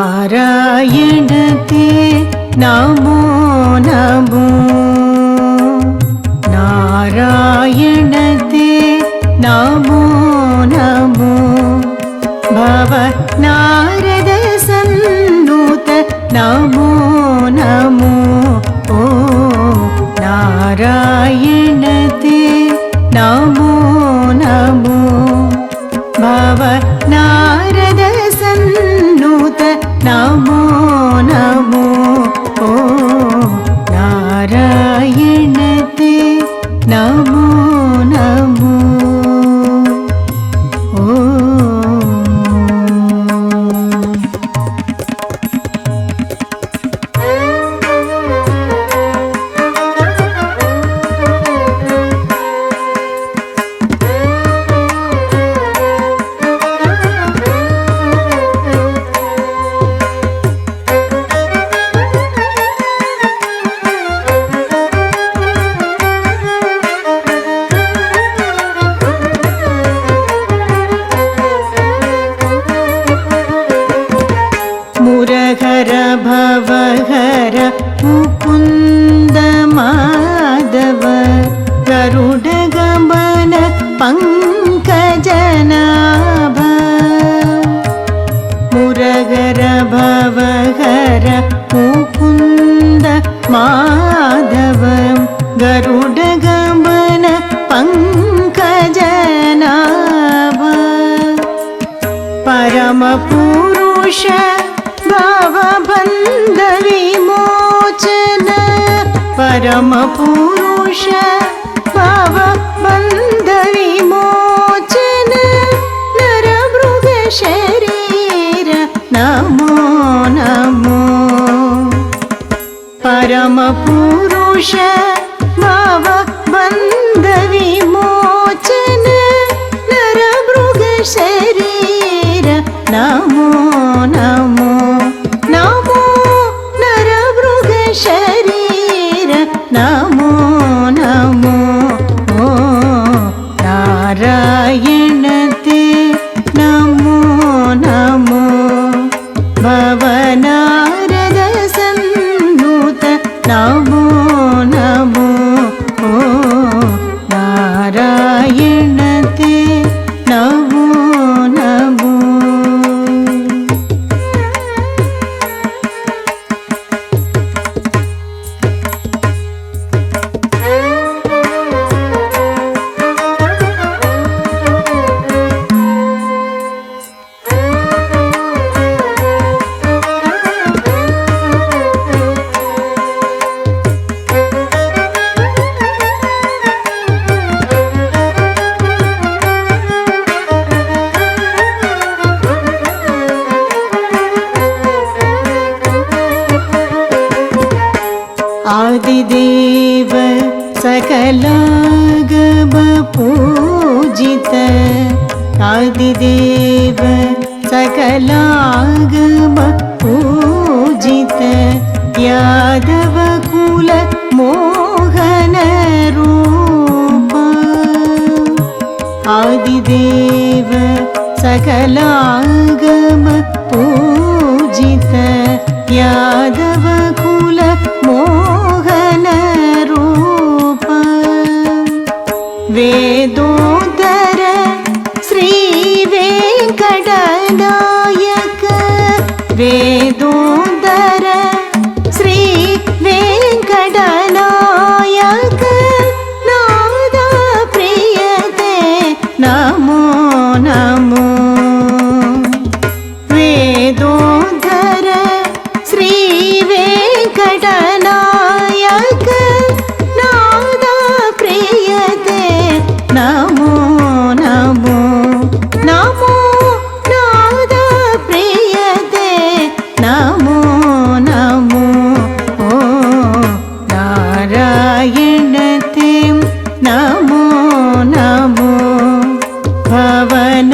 नारायणते नमो नमो नारायणते नमो नमो भव नारद सन्नुत नमो नमो ओ नारायणते नमो नमो भव नारद सन्नुत नमो नमो ओ नारायणते नमो नमो ओ मुरहर भवहर मुकुन्द माधव गरुड गमन पंकजनाभ मुरहर भवहर मुकुन्द माधव गरुड गमन पंकजनाभ परम पुरुष भवबन्ध विमोचन परम पुरुष भवबन्ध विमोचन नरमृग शरीर नमो नमो परम पुरुष भवबन्ध विमोचन नरमृग शरीर नमो नमो नमो नरमृग शरीर नमो नमो ओ नारायणते नमो नमो भव नारद सन्नुत नमो नमो ओ नारायणते नमो नमो आदिदेव सकलागम पूजित आदिदेव सकलागम पूजित यादव कुल मोहन रूप आदिदेव सकलागम पूजित यादव कुल मोहन रूप वेदोदर श्री वेंकटनायक वेदोदर श्री वेंकटनायक नाद प्रियते नमो नमो वेदोदर श्री वेंकटनायक नाद प्रियते नमो नमो नमो नाद प्रियते नमो नमो ओ नारायणते नमो नमो भवन